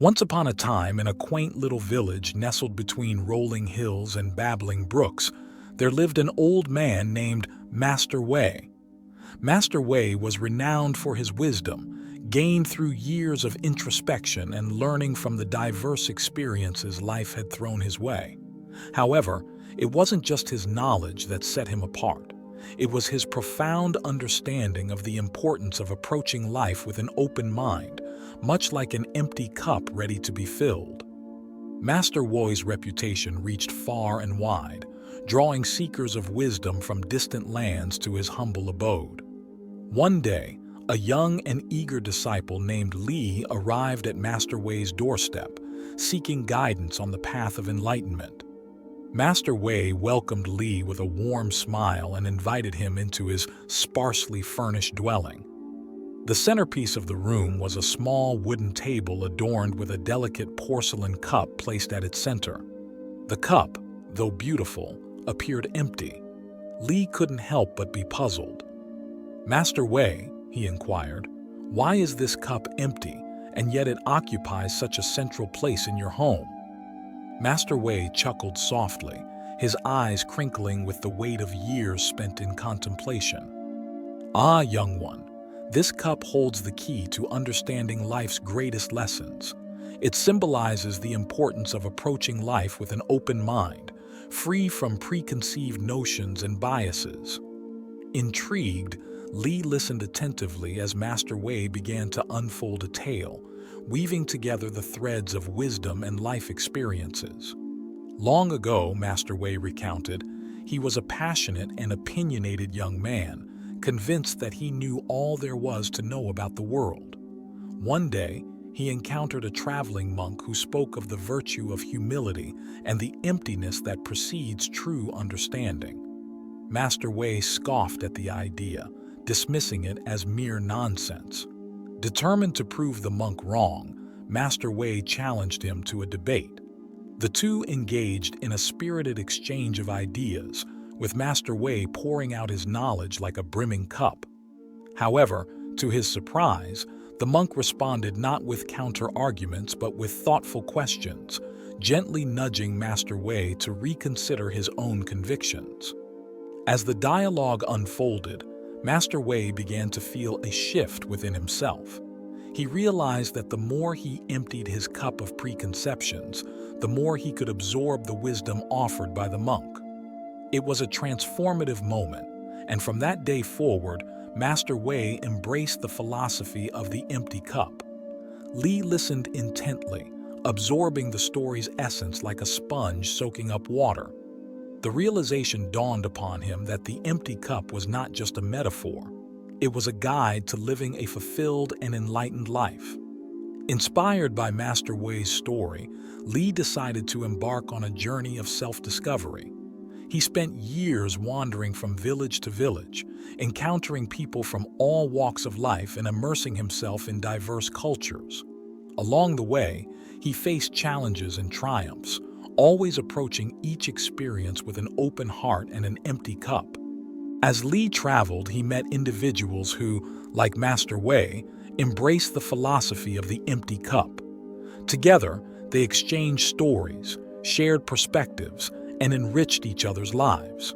Once upon a time, in a quaint little village nestled between rolling hills and babbling brooks, there lived an old man named Master Wei. Master Wei was renowned for his wisdom, gained through years of introspection and learning from the diverse experiences life had thrown his way. However, it wasn't just his knowledge that set him apart. It was his profound understanding of the importance of approaching life with an open mind, much like an empty cup ready to be filled. Master Wei's reputation reached far and wide, drawing seekers of wisdom from distant lands to his humble abode. One day, a young and eager disciple named Li arrived at Master Wei's doorstep, seeking guidance on the path of enlightenment. Master Wei welcomed Li with a warm smile and invited him into his sparsely furnished dwelling. The centerpiece of the room was a small wooden table adorned with a delicate porcelain cup placed at its center. The cup, though beautiful, appeared empty. Li couldn't help but be puzzled. "Master Wei," he inquired, "why is this cup empty, and yet it occupies such a central place in your home?" Master Wei chuckled softly, his eyes crinkling with the weight of years spent in contemplation. "Ah, young one, this cup holds the key to understanding life's greatest lessons. It symbolizes the importance of approaching life with an open mind, free from preconceived notions and biases." Intrigued, Li listened attentively as Master Wei began to unfold a tale, weaving together the threads of wisdom and life experiences. Long ago, Master Wei recounted, he was a passionate and opinionated young man, convinced that he knew all there was to know about the world. One day, he encountered a traveling monk who spoke of the virtue of humility and the emptiness that precedes true understanding. Master Wei scoffed at the idea, dismissing it as mere nonsense. Determined to prove the monk wrong, Master Wei challenged him to a debate. The two engaged in a spirited exchange of ideas, with Master Wei pouring out his knowledge like a brimming cup. However, to his surprise, the monk responded not with counter-arguments but with thoughtful questions, gently nudging Master Wei to reconsider his own convictions. As the dialogue unfolded, Master Wei began to feel a shift within himself. He realized that the more he emptied his cup of preconceptions, the more he could absorb the wisdom offered by the monk. It was a transformative moment, and from that day forward, Master Wei embraced the philosophy of the empty cup. Li listened intently, absorbing the story's essence like a sponge soaking up water. The realization dawned upon him that the empty cup was not just a metaphor. It was a guide to living a fulfilled and enlightened life. Inspired by Master Wei's story, Li decided to embark on a journey of self-discovery. He spent years wandering from village to village, encountering people from all walks of life and immersing himself in diverse cultures. Along the way, he faced challenges and triumphs, always approaching each experience with an open heart and an empty cup. As Li traveled, he met individuals who, like Master Wei, embraced the philosophy of the empty cup. Together, they exchanged stories, shared perspectives, and enriched each other's lives.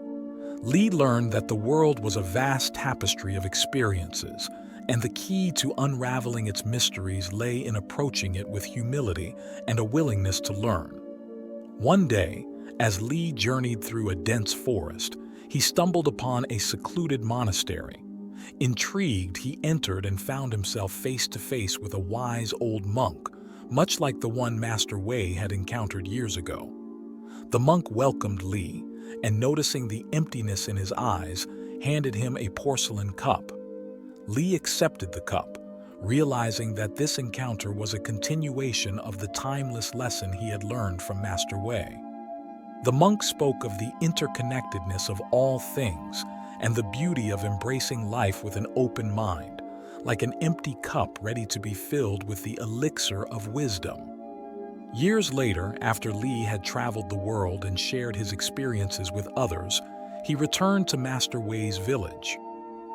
Li learned that the world was a vast tapestry of experiences, and the key to unraveling its mysteries lay in approaching it with humility and a willingness to learn. One day, as Li journeyed through a dense forest, he stumbled upon a secluded monastery. Intrigued, he entered and found himself face to face with a wise old monk, much like the one Master Wei had encountered years ago. The monk welcomed Li, and noticing the emptiness in his eyes, handed him a porcelain cup. Li accepted the cup, realizing that this encounter was a continuation of the timeless lesson he had learned from Master Wei. The monk spoke of the interconnectedness of all things and the beauty of embracing life with an open mind, like an empty cup ready to be filled with the elixir of wisdom. Years later, after Li had traveled the world and shared his experiences with others, he returned to Master Wei's village.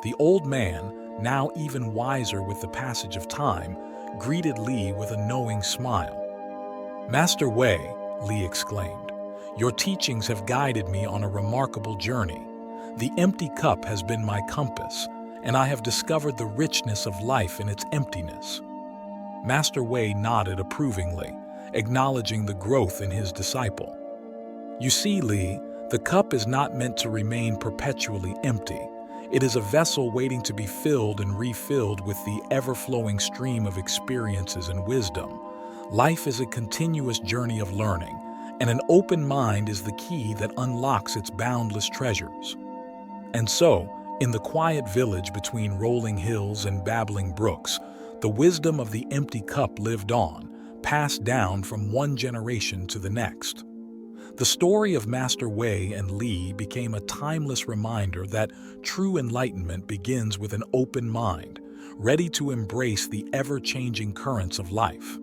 The old man, now even wiser with the passage of time, greeted Li with a knowing smile. "Master Wei," Li exclaimed, "your teachings have guided me on a remarkable journey. The empty cup has been my compass, and I have discovered the richness of life in its emptiness." Master Wei nodded approvingly, acknowledging the growth in his disciple. "You see, Li, the cup is not meant to remain perpetually empty. It is a vessel waiting to be filled and refilled with the ever-flowing stream of experiences and wisdom. Life is a continuous journey of learning, and an open mind is the key that unlocks its boundless treasures." And so, in the quiet village between rolling hills and babbling brooks, the wisdom of the empty cup lived on, passed down from one generation to the next. The story of Master Wei and Li became a timeless reminder that true enlightenment begins with an open mind, ready to embrace the ever-changing currents of life.